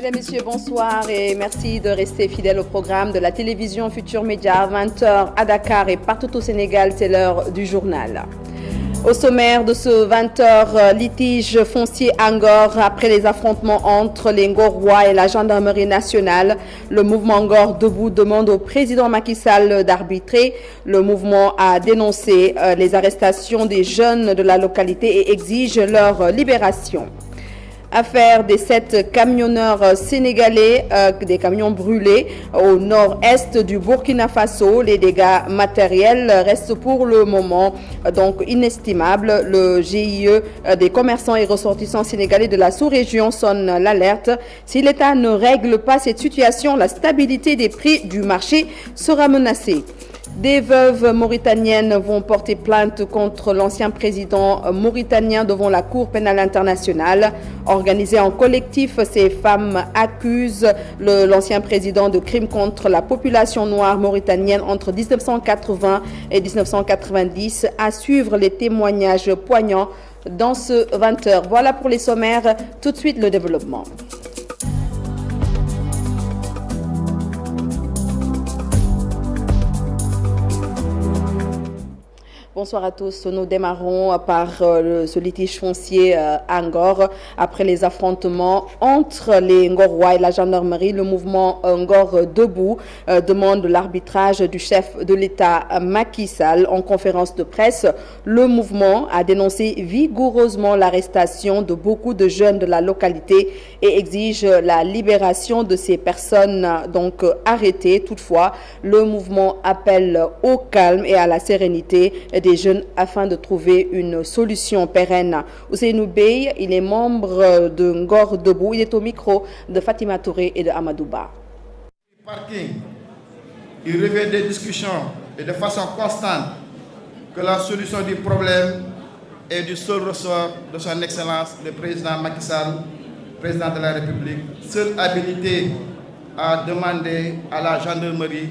Mesdames, Messieurs, bonsoir et merci de rester fidèles au programme de la télévision Futur Média, 20h à Dakar et partout au Sénégal, c'est l'heure du journal. Au sommaire de ce 20h, litige foncier à Ngor après les affrontements entre les Ngorois et la gendarmerie nationale. Le mouvement Ngor Debout demande au président Macky Sall d'arbitrer. Le mouvement a dénoncé les arrestations des jeunes de la localité et exige leur libération. Affaire des 7 camionneurs sénégalais, des camions brûlés au nord-est du Burkina Faso. Les dégâts matériels restent pour le moment donc inestimables. Le GIE des commerçants et ressortissants sénégalais de la sous-région sonne l'alerte. Si l'État ne règle pas cette situation, la stabilité des prix du marché sera menacée. Des veuves mauritaniennes vont porter plainte contre l'ancien président mauritanien devant la Cour pénale internationale. Organisées en collectif, ces femmes accusent l'ancien président de crimes contre la population noire mauritanienne entre 1980 et 1990. À suivre les témoignages poignants dans ce 20h. Voilà pour les sommaires. Tout de suite, le développement. Bonsoir à tous. Nous démarrons par ce litige foncier à Ngor. Après les affrontements entre les Ngorois et la gendarmerie, le mouvement Ngor Debout demande l'arbitrage du chef de l'État Macky Sall. En conférence de presse, le mouvement a dénoncé vigoureusement l'arrestation de beaucoup de jeunes de la localité et exige la libération de ces personnes donc arrêtées. Toutefois, le mouvement appelle au calme et à la sérénité des jeunes afin de trouver une solution pérenne. Ousseynou Bey, il est membre de Ngor Debout. Il est au micro de Fatima Touré et de Amadouba. Il revient des discussions et de façon constante que la solution du problème est du seul ressort de son Excellence le président Macky Sall, président de la République, seul habilité à demander à la gendarmerie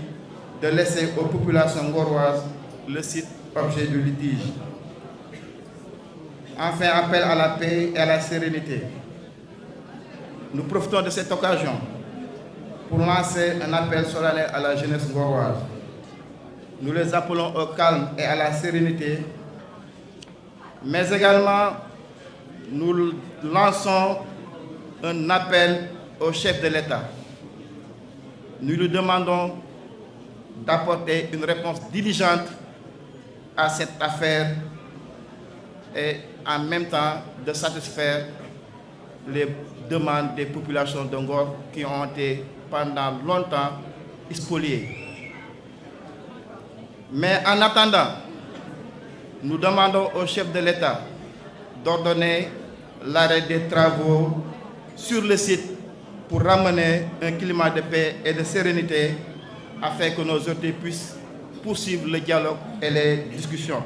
de laisser aux populations ngoroises le site objet du litige. Enfin, appel à la paix et à la sérénité. Nous profitons de cette occasion pour lancer un appel solennel à la jeunesse ngoroise. Nous les appelons au calme et à la sérénité, mais également nous lançons un appel au chef de l'État. Nous lui demandons d'apporter une réponse diligente à cette affaire et en même temps de satisfaire les demandes des populations de Ngor qui ont été pendant longtemps spoliées. Mais en attendant, nous demandons au chef de l'État d'ordonner l'arrêt des travaux sur le site pour ramener un climat de paix et de sérénité afin que nos autorités puissent poursuivre le dialogue et les discussions.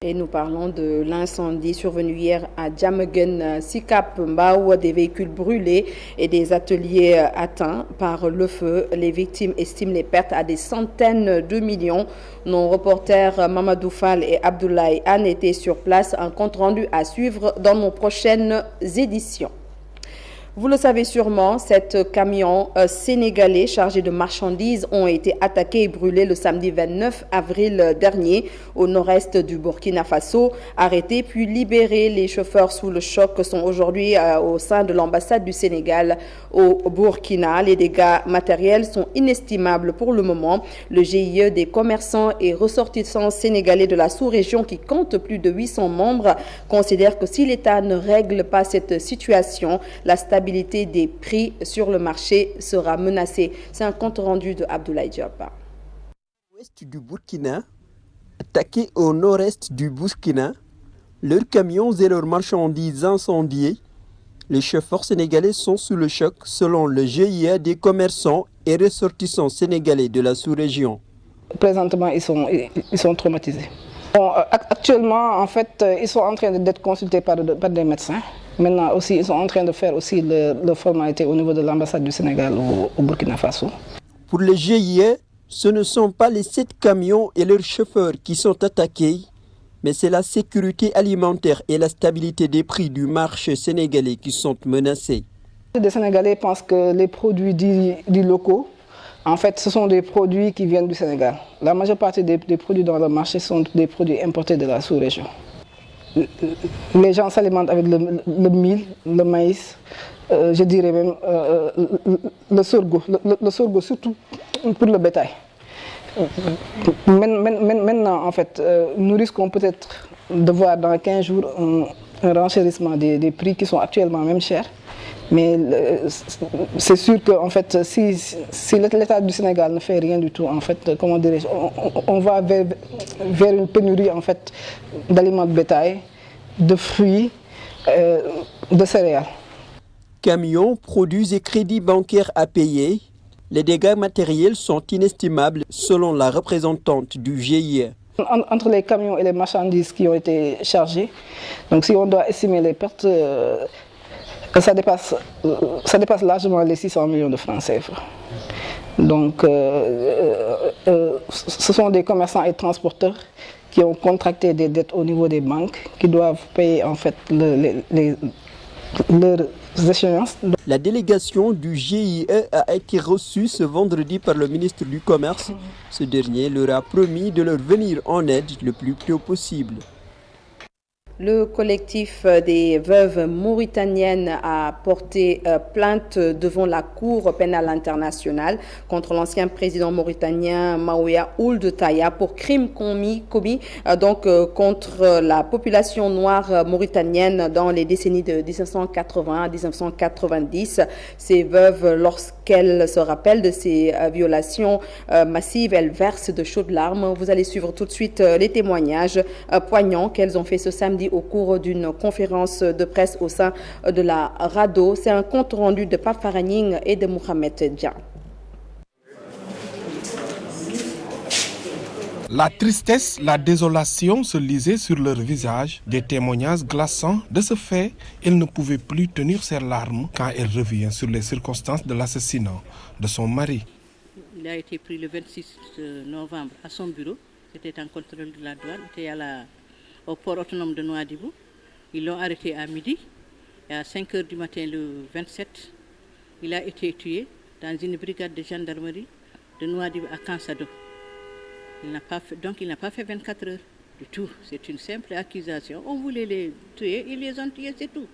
Et nous parlons de l'incendie survenu hier à Djamegen, Sikap Mbao, des véhicules brûlés et des ateliers atteints par le feu. Les victimes estiment les pertes à des centaines de millions. Nos reporters Mamadou Fall et Abdoulaye Anne étaient sur place. Un compte rendu à suivre dans nos prochaines éditions. Vous le savez sûrement, 7 camions sénégalais chargés de marchandises ont été attaqués et brûlés le samedi 29 avril dernier au nord-est du Burkina Faso. Arrêtés puis libérés, les chauffeurs sous le choc sont aujourd'hui au sein de l'ambassade du Sénégal au Burkina. Les dégâts matériels sont inestimables pour le moment. Le GIE des commerçants et ressortissants sénégalais de la sous-région, qui compte plus de 800 membres, considère que si l'État ne règle pas cette situation, la stabilité des prix sur le marché sera menacée. C'est un compte rendu de Abdoulaye Diop. Ouest du Burkina, attaqués au nord-est du Burkina, leurs camions et leurs marchandises incendiées. Les chauffeurs sénégalais sont sous le choc selon le GIE des commerçants et ressortissants sénégalais de la sous-région. Présentement, ils sont traumatisés. Bon, actuellement, en fait, ils sont en train d'être consultés par des médecins. Maintenant aussi, ils sont en train de faire aussi les formalités au niveau de l'ambassade du Sénégal au Burkina Faso. Pour le GIE, ce ne sont pas les 7 camions et leurs chauffeurs qui sont attaqués, mais c'est la sécurité alimentaire et la stabilité des prix du marché sénégalais qui sont menacés. Les Sénégalais pensent que les produits dits locaux, en fait, ce sont des produits qui viennent du Sénégal. La majeure partie des produits dans le marché sont des produits importés de la sous-région. Les gens s'alimentent avec le mil, le maïs, je dirais même le sorgho. Le sorgho surtout pour le bétail. Maintenant, en fait, nous risquons peut-être de voir dans 15 jours un renchérissement des prix qui sont actuellement même chers. Mais c'est sûr que en fait, si l'État du Sénégal ne fait rien du tout, en fait, comment dirais-je, on va vers une pénurie en fait, d'aliments de bétail, de fruits, de céréales. Camions, produits et crédits bancaires à payer, les dégâts matériels sont inestimables selon la représentante du GIE. Entre les camions et les marchandises qui ont été chargées, donc si on doit estimer les pertes, ça dépasse largement les 600 millions de francs CFA. Donc, ce sont des commerçants et transporteurs qui ont contracté des dettes au niveau des banques, qui doivent payer en fait leurs échéances. La délégation du GIE a été reçue ce vendredi par le ministre du Commerce. Ce dernier leur a promis de leur venir en aide le plus tôt possible. Le collectif des veuves mauritaniennes a porté plainte devant la Cour pénale internationale contre l'ancien président mauritanien Maouya Ould Taya pour crimes commis contre la population noire mauritanienne dans les décennies de 1980 à 1990. Ces veuves, lorsqu'elles se rappellent de ces violations massives, elles versent de chaudes larmes. Vous allez suivre tout de suite les témoignages poignants qu'elles ont fait ce samedi au cours d'une conférence de presse au sein de la RADDHO. C'est un compte rendu de Pape Faragning et de Mohamed Dia. La tristesse, la désolation se lisaient sur leurs visages, des témoignages glaçants. De ce fait, elle ne pouvait plus tenir ses larmes quand elle revient sur les circonstances de l'assassinat de son mari. Il a été pris le 26 novembre à son bureau. C'était un contrôle de la douane. Il était au port autonome de Nouadhibou. Ils l'ont arrêté à midi. Et à 5 h du matin, le 27, il a été tué dans une brigade de gendarmerie de Nouadhibou à Kansado. Il n'a pas fait 24 heures du tout. C'est une simple accusation. On voulait les tuer, ils les ont tués, c'est tout.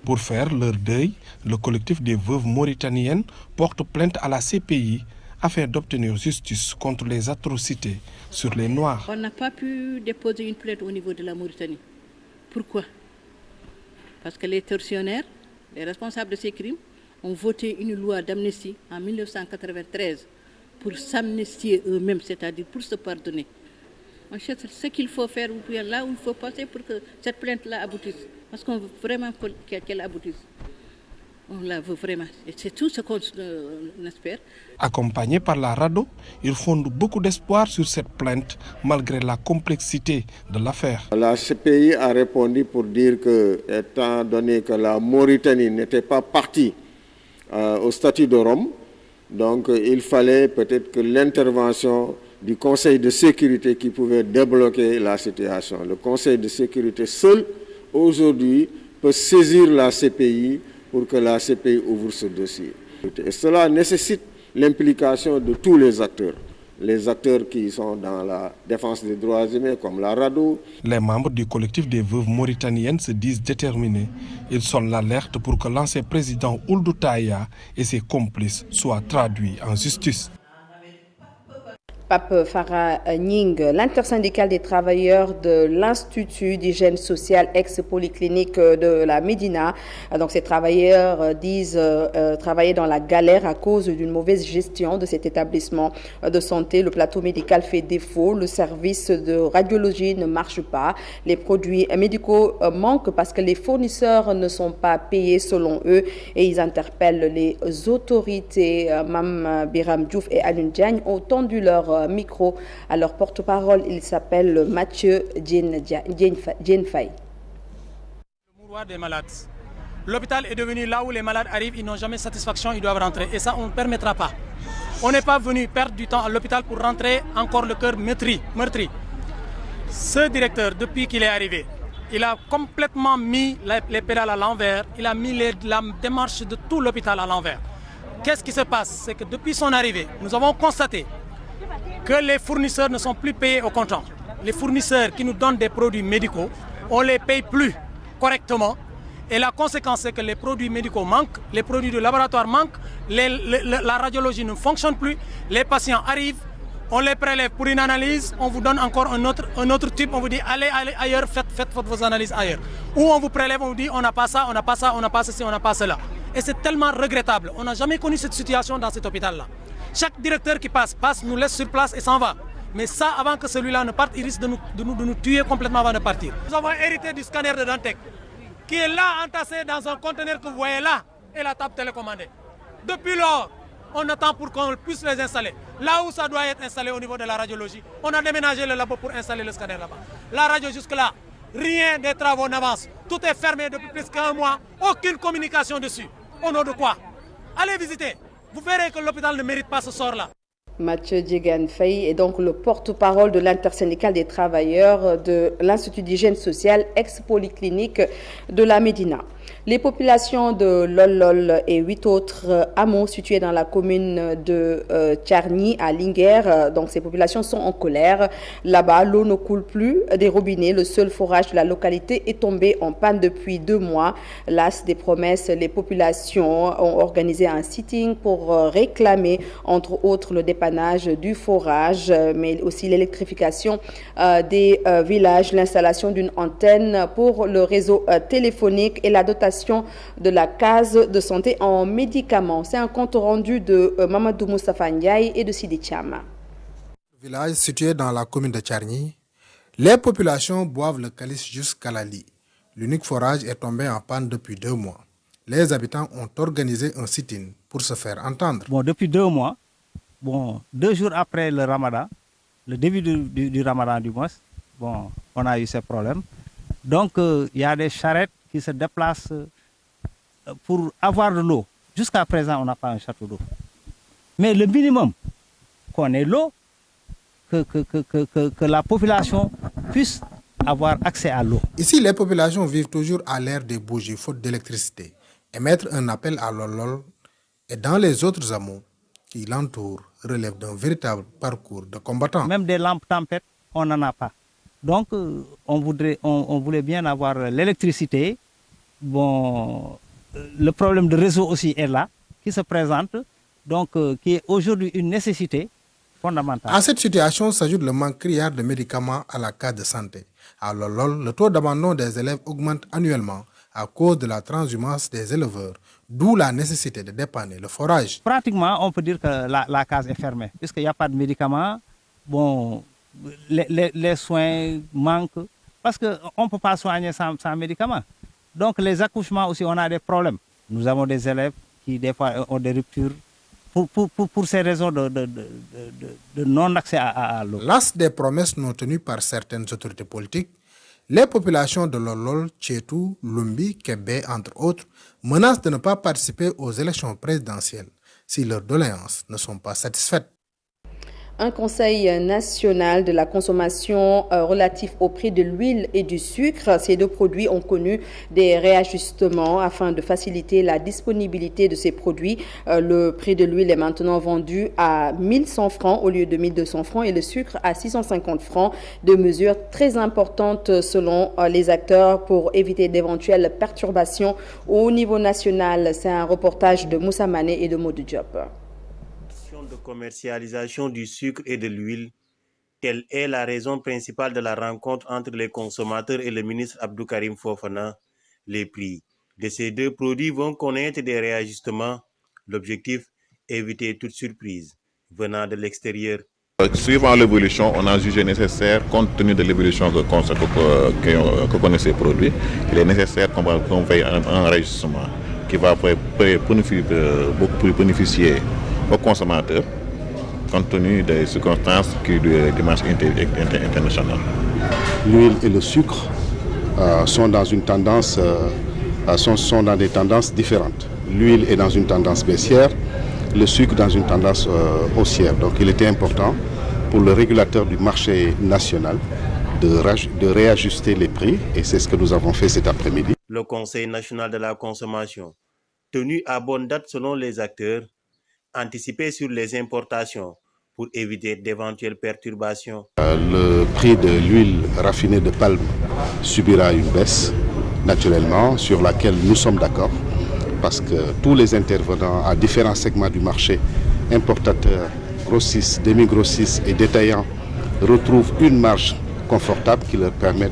Pour faire leur deuil, le collectif des veuves mauritaniennes porte plainte à la CPI afin d'obtenir justice contre les atrocités sur les Noirs. On n'a pas pu déposer une plainte au niveau de la Mauritanie. Pourquoi? Parce que les tortionnaires, les responsables de ces crimes, ont voté une loi d'amnistie en 1993 pour s'amnistier eux-mêmes, c'est-à-dire pour se pardonner. On cherche ce qu'il faut faire, là où il faut passer pour que cette plainte-là aboutisse. Parce qu'on veut vraiment qu'elle aboutisse. On la veut vraiment. Et c'est tout ce qu'on espère. Accompagnés par la RADDHO, ils fondent beaucoup d'espoir sur cette plainte, malgré la complexité de l'affaire. La CPI a répondu pour dire que, étant donné que la Mauritanie n'était pas partie au statut de Rome, donc il fallait peut-être que l'intervention du Conseil de sécurité qui pouvait débloquer la situation. Le Conseil de sécurité seul, aujourd'hui, peut saisir la CPI pour que la CPI ouvre ce dossier. Et cela nécessite l'implication de tous les acteurs qui sont dans la défense des droits humains, comme la RADDHO. Les membres du collectif des veuves mauritaniennes se disent déterminés. Ils sonnent l'alerte pour que l'ancien président Ould Taya et ses complices soient traduits en justice. Pape Faragning, l'intersyndicale des travailleurs de l'Institut d'hygiène sociale ex-polyclinique de la Médina. Donc ces travailleurs disent travailler dans la galère à cause d'une mauvaise gestion de cet établissement de santé. Le plateau médical fait défaut, le service de radiologie ne marche pas, les produits médicaux manquent parce que les fournisseurs ne sont pas payés selon eux et ils interpellent les autorités. Mme Biram Diouf et Alun Diagne ont tendu leur micro à leur porte-parole. Il s'appelle Mathieu Djenfay. Le mouroir des malades. L'hôpital est devenu là où les malades arrivent, ils n'ont jamais satisfaction, ils doivent rentrer. Et ça, on ne permettra pas. On n'est pas venu perdre du temps à l'hôpital pour rentrer encore le cœur meurtri. Ce directeur, depuis qu'il est arrivé, il a complètement mis les pédales à l'envers, il a mis la démarche de tout l'hôpital à l'envers. Qu'est-ce qui se passe? C'est que depuis son arrivée, nous avons constaté que les fournisseurs ne sont plus payés au comptant. Les fournisseurs qui nous donnent des produits médicaux, on ne les paye plus correctement. Et la conséquence, c'est que les produits médicaux manquent, les produits de laboratoire manquent, la radiologie ne fonctionne plus, les patients arrivent, on les prélève pour une analyse, on vous donne encore un autre type, on vous dit allez ailleurs, faites vos analyses ailleurs. Ou on vous prélève, on vous dit on n'a pas ça, on n'a pas ça, on n'a pas ceci, on n'a pas cela. Et c'est tellement regrettable, on n'a jamais connu cette situation dans cet hôpital-là. Chaque directeur qui passe, nous laisse sur place et s'en va. Mais ça, avant que celui-là ne parte, il risque de nous tuer complètement avant de partir. Nous avons hérité du scanner de Dantec, qui est là entassé dans un conteneur que vous voyez là, et la table télécommandée. Depuis lors, on attend pour qu'on puisse les installer. Là où ça doit être installé au niveau de la radiologie, on a déménagé le labo pour installer le scanner là-bas. La radio jusque-là, rien des travaux n'avance. Tout est fermé depuis plus qu'un mois, aucune communication dessus. Au nom de quoi? Allez visiter, vous verrez que l'hôpital ne mérite pas ce sort-là. Mathieu Diegan Faye est donc le porte-parole de l'intersyndicale des travailleurs de l'Institut d'hygiène sociale ex-polyclinique de la Médina. Les populations de Lol et 8 autres hameaux situés dans la commune de Tcharny à Linguère, donc ces populations sont en colère. Là-bas, l'eau ne coule plus des robinets. Le seul forage de la localité est tombé en panne depuis 2 mois. Las des promesses, les populations ont organisé un sitting pour réclamer, entre autres, le dépannage du forage, mais aussi l'électrification des villages, l'installation d'une antenne pour le réseau téléphonique et la dotation de la case de santé en médicaments. C'est un compte rendu de Mamadou Moustapha Ndiaye et de Sidi Chama. Village situé dans la commune de Tcharny, les populations boivent le calice jusqu'à la lie. L'unique forage est tombé en panne depuis 2 mois. Les habitants ont organisé un sit-in pour se faire entendre. Depuis 2 mois, 2 jours après le ramadan, le début du ramadan du mois, on a eu ces problèmes. Donc, il y a des charrettes qui se déplacent pour avoir de l'eau. Jusqu'à présent, on n'a pas un château d'eau. Mais le minimum qu'on ait l'eau, que la population puisse avoir accès à l'eau. Ici, les populations vivent toujours à l'ère des bougies, faute d'électricité. Émettre un appel à Lolol et dans les autres hameaux qui l'entourent relève d'un véritable parcours de combattants. Même des lampes tempêtes, on n'en a pas. Donc, on voulait bien avoir l'électricité. Le problème de réseau aussi est là, qui se présente, donc qui est aujourd'hui une nécessité fondamentale. À cette situation s'ajoute le manque criard de médicaments à la case de santé. À Lolol, le taux d'abandon des élèves augmente annuellement à cause de la transhumance des éleveurs, d'où la nécessité de dépanner le forage. Pratiquement, on peut dire que la case est fermée, puisqu'il n'y a pas de médicaments. Les soins manquent, parce qu'on ne peut pas soigner sans médicaments. Donc les accouchements aussi, on a des problèmes. Nous avons des élèves qui des fois ont des ruptures pour ces raisons de non-accès à l'eau. Las des promesses non tenues par certaines autorités politiques, les populations de Lolol, Tchétou, Lumbi, Kébé, entre autres, menacent de ne pas participer aux élections présidentielles si leurs doléances ne sont pas satisfaites. Un conseil national de la consommation relatif au prix de l'huile et du sucre. Ces 2 produits ont connu des réajustements afin de faciliter la disponibilité de ces produits. Le prix de l'huile est maintenant vendu à 1100 francs au lieu de 1200 francs et le sucre à 650 francs. 2 mesures très importantes selon les acteurs pour éviter d'éventuelles perturbations au niveau national. C'est un reportage de Moussa Mané et de Modou Diop. De commercialisation du sucre et de l'huile, telle est la raison principale de la rencontre entre les consommateurs et le ministre Abdou Karim Fofana. Les prix de ces 2 produits vont connaître des réajustements. L'objectif, éviter toute surprise venant de l'extérieur. Suivant l'évolution, on a jugé nécessaire, compte tenu de l'évolution que connaissent ces produits, il est nécessaire qu'on fasse un réajustement qui va beaucoup plus bénéficier aux consommateurs, compte tenu des circonstances du marché international. L'huile et le sucre sont dans une tendance, sont dans des tendances différentes. L'huile est dans une tendance baissière, le sucre dans une tendance haussière. Donc il était important pour le régulateur du marché national de réajuster les prix et c'est ce que nous avons fait cet après-midi. Le Conseil national de la consommation, tenu à bonne date selon les acteurs, anticipé sur les importations pour éviter d'éventuelles perturbations. Le prix de l'huile raffinée de palme subira une baisse, naturellement, sur laquelle nous sommes d'accord, parce que tous les intervenants à différents segments du marché, importateurs, grossistes, demi-grossistes et détaillants, retrouvent une marge confortable qui leur permet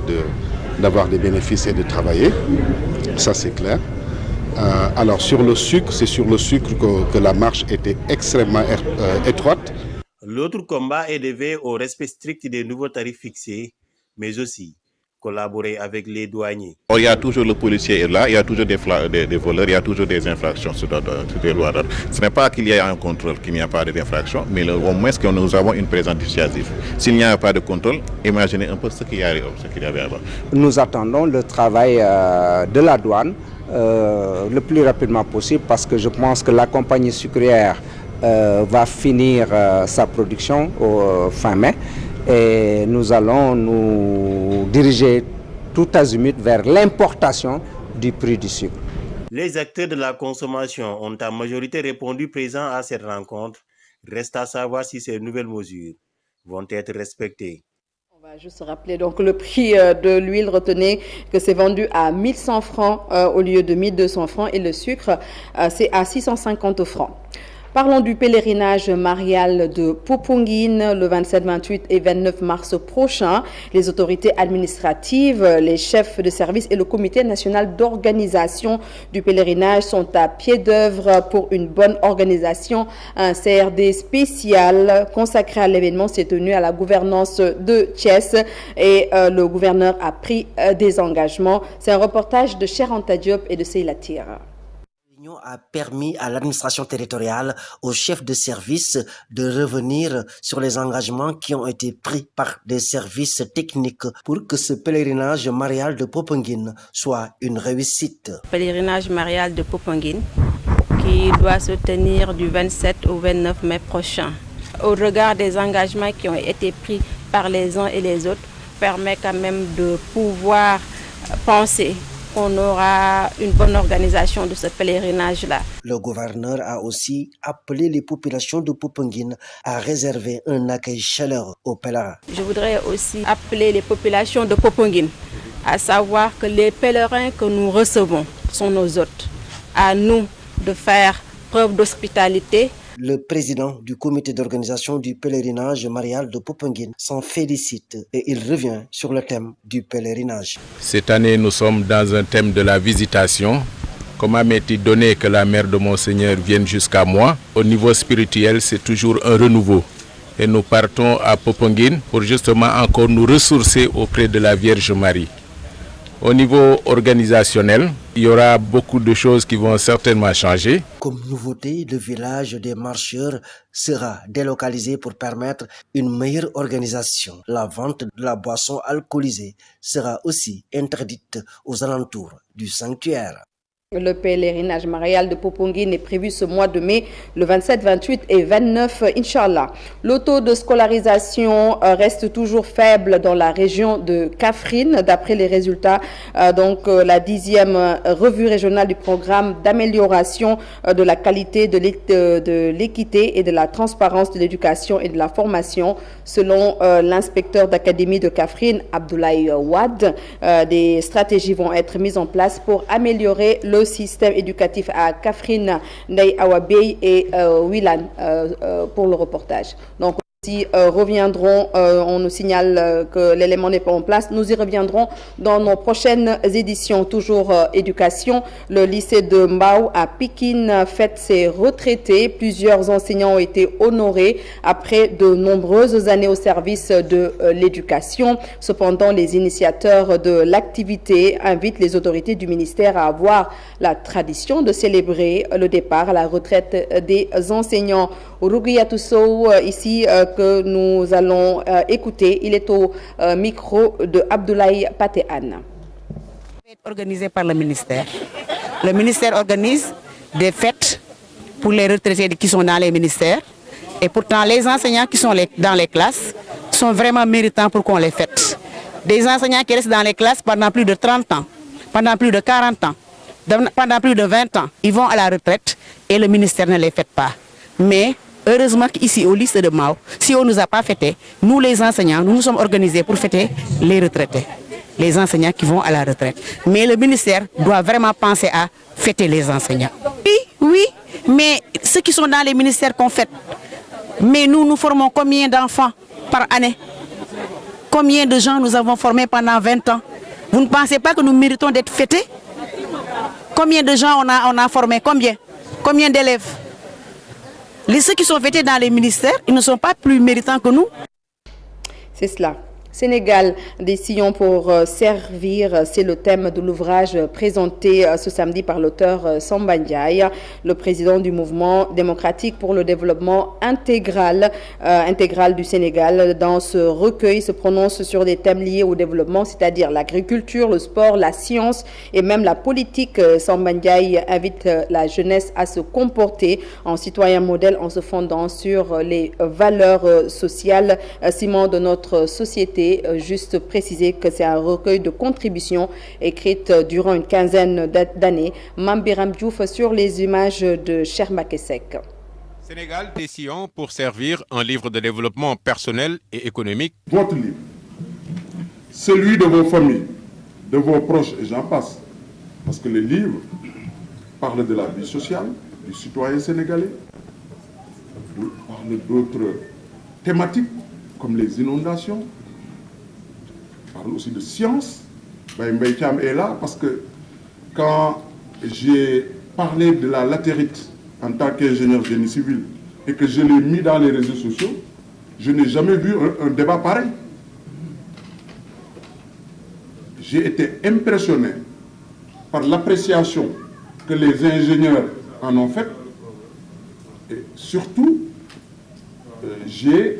d'avoir des bénéfices et de travailler. Ça, c'est clair. Alors, sur le sucre, c'est sur le sucre que la marge était extrêmement étroite. L'autre combat est de veiller au respect strict des nouveaux tarifs fixés, mais aussi collaborer avec les douaniers. Il y a toujours le policier là, il y a toujours des voleurs, il y a toujours des infractions sur les lois d'ordre. Ce n'est pas qu'il y ait un contrôle, qu'il n'y a pas d'infraction, mais au moins que nous avons une présence dissuasive. S'il n'y a pas de contrôle, imaginez un peu ce qu'il y avait avant. Nous attendons le travail de la douane le plus rapidement possible parce que je pense que la compagnie sucrière va finir sa production au fin mai et nous allons nous diriger tout azimut vers l'importation du prix du sucre. Les acteurs de la consommation ont en majorité répondu présents à cette rencontre. Reste à savoir si ces nouvelles mesures vont être respectées. On va juste rappeler donc le prix de l'huile. Retenez que c'est vendu à 1100 francs au lieu de 1200 francs et le sucre c'est à 650 francs. Parlons du pèlerinage marial de Popenguine le 27, 28 et 29 mars prochain. Les autorités administratives, les chefs de service et le comité national d'organisation du pèlerinage sont à pied d'œuvre pour une bonne organisation. Un CRD spécial consacré à l'événement s'est tenu à la gouvernance de Thiès et le gouverneur a pris des engagements. C'est un reportage de Cheikh Anta Diop et de Seyla Tir. A permis à l'administration territoriale, aux chefs de service de revenir sur les engagements qui ont été pris par des services techniques pour que ce pèlerinage marial de Popenguine soit une réussite. Pèlerinage marial de Popenguine qui doit se tenir du 27 au 29 mai prochain. Au regard des engagements qui ont été pris par les uns et les autres, permet quand même de pouvoir penser qu'on aura une bonne organisation de ce pèlerinage-là. Le gouverneur a aussi appelé les populations de Popenguine à réserver un accueil chaleureux aux pèlerins. Je voudrais aussi appeler les populations de Popenguine à savoir que les pèlerins que nous recevons sont nos hôtes. À nous de faire preuve d'hospitalité. Le président du comité d'organisation du pèlerinage marial de Popenguine s'en félicite et il revient sur le thème du pèlerinage. Cette année, nous sommes dans un thème de la visitation. Comment m'est-il donné que la mère de Monseigneur vienne jusqu'à moi? Au niveau spirituel, c'est toujours un renouveau. Et nous partons à Popenguine pour justement encore nous ressourcer auprès de la Vierge Marie. Au niveau organisationnel, il y aura beaucoup de choses qui vont certainement changer. Comme nouveauté, le village des marcheurs sera délocalisé pour permettre une meilleure organisation. La vente de la boisson alcoolisée sera aussi interdite aux alentours du sanctuaire. Le pèlerinage marial de Popenguine est prévu ce mois de mai, le 27, 28 et 29, Inch'Allah. Le taux de scolarisation reste toujours faible dans la région de Kaffrine, d'après les résultats la 10e revue régionale du programme d'amélioration de la qualité, de l'équité et de la transparence de l'éducation et de la formation. Selon l'inspecteur d'académie de Kaffrine, Abdoulaye Wad, des stratégies vont être mises en place pour améliorer le système éducatif à Kaffrine, Ndeye Awabey et Wilan pour le reportage. Donc, reviendront, on nous signale que l'élément n'est pas en place. Nous y reviendrons dans nos prochaines éditions. Toujours éducation, le lycée de Mbao à Pikine fête ses retraités. Plusieurs enseignants ont été honorés après de nombreuses années au service de l'éducation. Cependant, les initiateurs de l'activité invitent les autorités du ministère à avoir la tradition de célébrer le départ à la retraite des enseignants. Rougiatou Sow, ici, que nous allons écouter. Il est au micro de Abdoulaye Patéane. Organisé par le ministère. Le ministère organise des fêtes pour les retraités qui sont dans les ministères. Et pourtant, les enseignants qui sont dans les classes sont vraiment méritants pour qu'on les fête. Des enseignants qui restent dans les classes pendant plus de 30 ans, pendant plus de 40 ans, pendant plus de 20 ans. Ils vont à la retraite et le ministère ne les fête pas. Mais heureusement qu'ici au lycée de Mao, si on ne nous a pas fêté, nous les enseignants, nous nous sommes organisés pour fêter les retraités, les enseignants qui vont à la retraite. Mais le ministère doit vraiment penser à fêter les enseignants. Oui, mais ceux qui sont dans les ministères qu'on fête, mais nous formons combien d'enfants par année? Combien de gens nous avons formés pendant 20 ans? Vous ne pensez pas que nous méritons d'être fêtés? Combien de gens on a formés? Combien d'élèves? Ceux qui sont fêtés dans les ministères, ils ne sont pas plus méritants que nous. C'est cela. Sénégal, des sillons pour servir, c'est le thème de l'ouvrage présenté ce samedi par l'auteur Samba Ndiaye, le président du mouvement démocratique pour le développement intégral du Sénégal. Dans ce recueil, se prononce sur des thèmes liés au développement, c'est-à-dire l'agriculture, le sport, la science et même la politique. Samba Ndiaye invite la jeunesse à se comporter en citoyen modèle en se fondant sur les valeurs sociales, ciment de notre société. Juste préciser que c'est un recueil de contributions écrites durant une quinzaine d'années. Mambiram Diouf sur les images de Sherma Kessek. Sénégal, des sillons pour servir, un livre de développement personnel et économique. Votre livre, celui de vos familles, de vos proches, et j'en passe. Parce que les livres parlent de la vie sociale du citoyen sénégalais, parlent d'autres thématiques comme les inondations, parle aussi de science. Mbaye Thiam est là parce que quand j'ai parlé de la latérite en tant qu'ingénieur génie civil et que je l'ai mis dans les réseaux sociaux, je n'ai jamais vu un débat pareil. J'ai été impressionné par l'appréciation que les ingénieurs en ont faite et surtout j'ai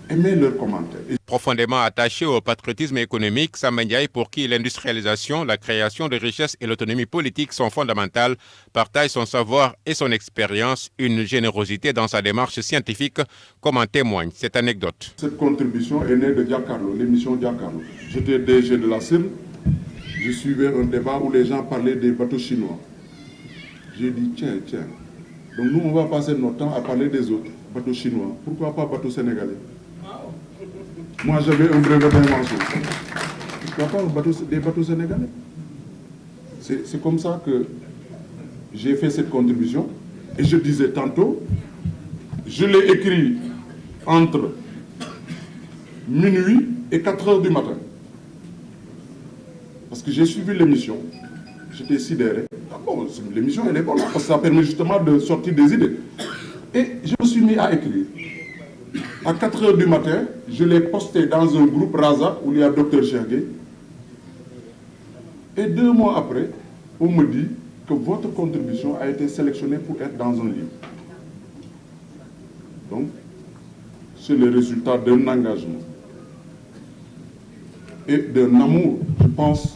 aimé leurs commentaires. Profondément attaché au patriotisme économique, Samba Ndiaye, pour qui l'industrialisation, la création de richesses et l'autonomie politique sont fondamentales, partage son savoir et son expérience, une générosité dans sa démarche scientifique, comme en témoigne cette anecdote. Cette contribution est née de Giancarlo, l'émission Giancarlo. J'étais DG de la CIRN, je suivais un débat où les gens parlaient des bateaux chinois. J'ai dit tiens, donc nous on va passer notre temps à parler des autres bateaux chinois. Pourquoi pas bateaux sénégalais? Moi, j'avais un brevet d'invention. Pourquoi pas des bateaux sénégalais? C'est comme ça que j'ai fait cette contribution. Et je disais tantôt, je l'ai écrit entre minuit et 4 heures du matin. Parce que j'ai suivi l'émission. J'étais sidéré. Ah bon, l'émission, elle est bonne, parce que ça permet justement de sortir des idées. Et je me suis mis à écrire. À 4 heures du matin, je l'ai posté dans un groupe Raza où il y a Dr Chergué. Et 2 mois après, on me dit que votre contribution a été sélectionnée pour être dans un livre. Donc, c'est le résultat d'un engagement et d'un amour, je pense,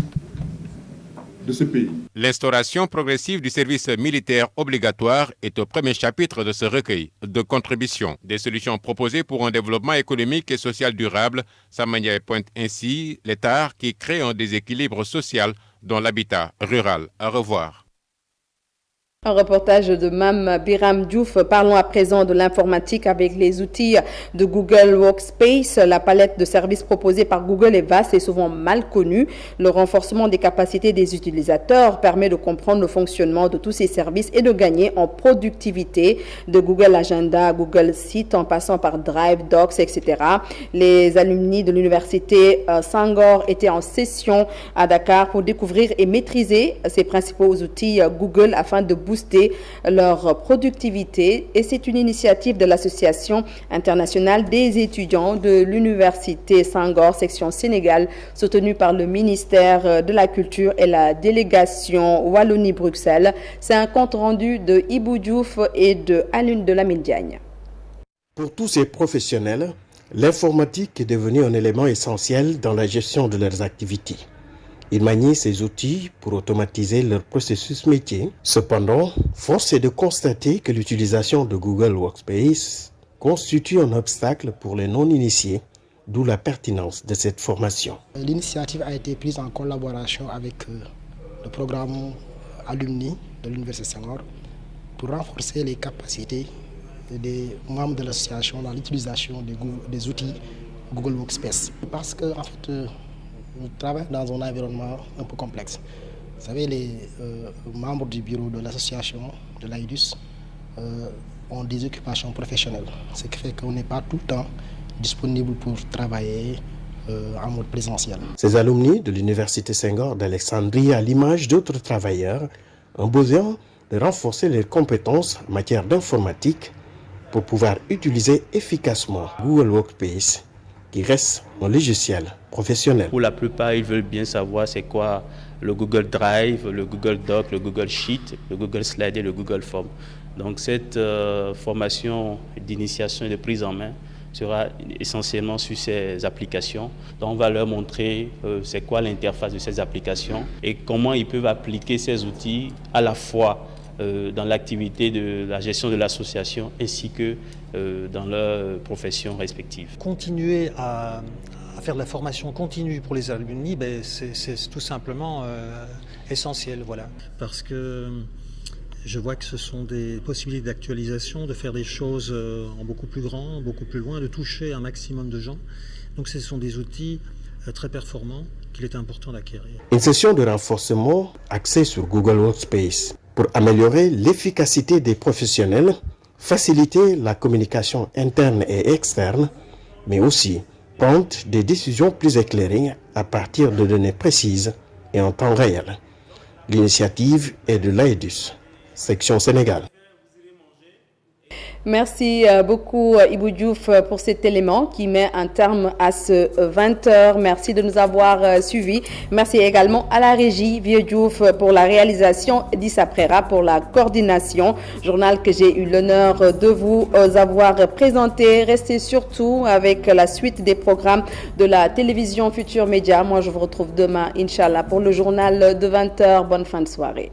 de ce pays. L'instauration progressive du service militaire obligatoire est au premier chapitre de ce recueil de contributions. Des solutions proposées pour un développement économique et social durable. Samba Ndiaye pointe ainsi l'état qui crée un déséquilibre social dans l'habitat rural. À revoir. Un reportage de Mambiram Diouf. Parlons à présent de l'informatique avec les outils de Google Workspace. La palette de services proposés par Google est vaste et souvent mal connue. Le renforcement des capacités des utilisateurs permet de comprendre le fonctionnement de tous ces services et de gagner en productivité. De Google Agenda, Google Site, en passant par Drive, Docs, etc. Les alumni de l'université Senghor étaient en session à Dakar pour découvrir et maîtriser ces principaux outils Google afin de booster leur productivité, et c'est une initiative de l'Association internationale des étudiants de l'Université Senghor, section Sénégal, soutenue par le ministère de la Culture et la délégation Wallonie-Bruxelles. C'est un compte rendu de Ibou Diouf et de Alun de Lamine Diagne. Pour tous ces professionnels, l'informatique est devenue un élément essentiel dans la gestion de leurs activités. Ils manient ces outils pour automatiser leur processus métier. Cependant, force est de constater que l'utilisation de Google Workspace constitue un obstacle pour les non-initiés d'où la pertinence de cette formation. L'initiative a été prise en collaboration avec le programme Alumni de l'Université Senghor pour renforcer les capacités des membres de l'association dans l'utilisation des outils Google Workspace. Parce que en fait, nous travaillons dans un environnement un peu complexe. Vous savez, les membres du bureau de l'association de l'AIDUS ont des occupations professionnelles, ce qui fait qu'on n'est pas tout le temps disponible pour travailler en mode présentiel. Ces alumni de l'Université Senghor d'Alexandrie, à l'image d'autres travailleurs, ont besoin de renforcer leurs compétences en matière d'informatique pour pouvoir utiliser efficacement Google Workspace, qui reste un logiciel professionnel. Pour la plupart, ils veulent bien savoir c'est quoi le Google Drive, le Google Doc, le Google Sheet, le Google Slide et le Google Form. Donc cette formation d'initiation et de prise en main sera essentiellement sur ces applications. Donc on va leur montrer c'est quoi l'interface de ces applications et comment ils peuvent appliquer ces outils à la fois dans l'activité de la gestion de l'association ainsi que dans leur profession respective. Continuer à faire de la formation continue pour les alumni, c'est tout simplement essentiel, voilà. Parce que je vois que ce sont des possibilités d'actualisation, de faire des choses en beaucoup plus grand, beaucoup plus loin, de toucher un maximum de gens. Donc ce sont des outils très performants qu'il est important d'acquérir. Une session de renforcement axée sur Google Workspace pour améliorer l'efficacité des professionnels, faciliter la communication interne et externe, mais aussi prendre des décisions plus éclairées à partir de données précises et en temps réel. L'initiative est de l'AIDUS, section Sénégal. Merci beaucoup Ibou Diouf pour cet élément qui met un terme à ce 20h. Merci de nous avoir suivis. Merci également à la régie Vieux Diouf pour la réalisation, Dissa Prera pour la coordination. Journal que j'ai eu l'honneur de vous avoir présenté. Restez surtout avec la suite des programmes de la télévision Futur Média. Moi je vous retrouve demain, Inch'Allah, pour le journal de 20h. Bonne fin de soirée.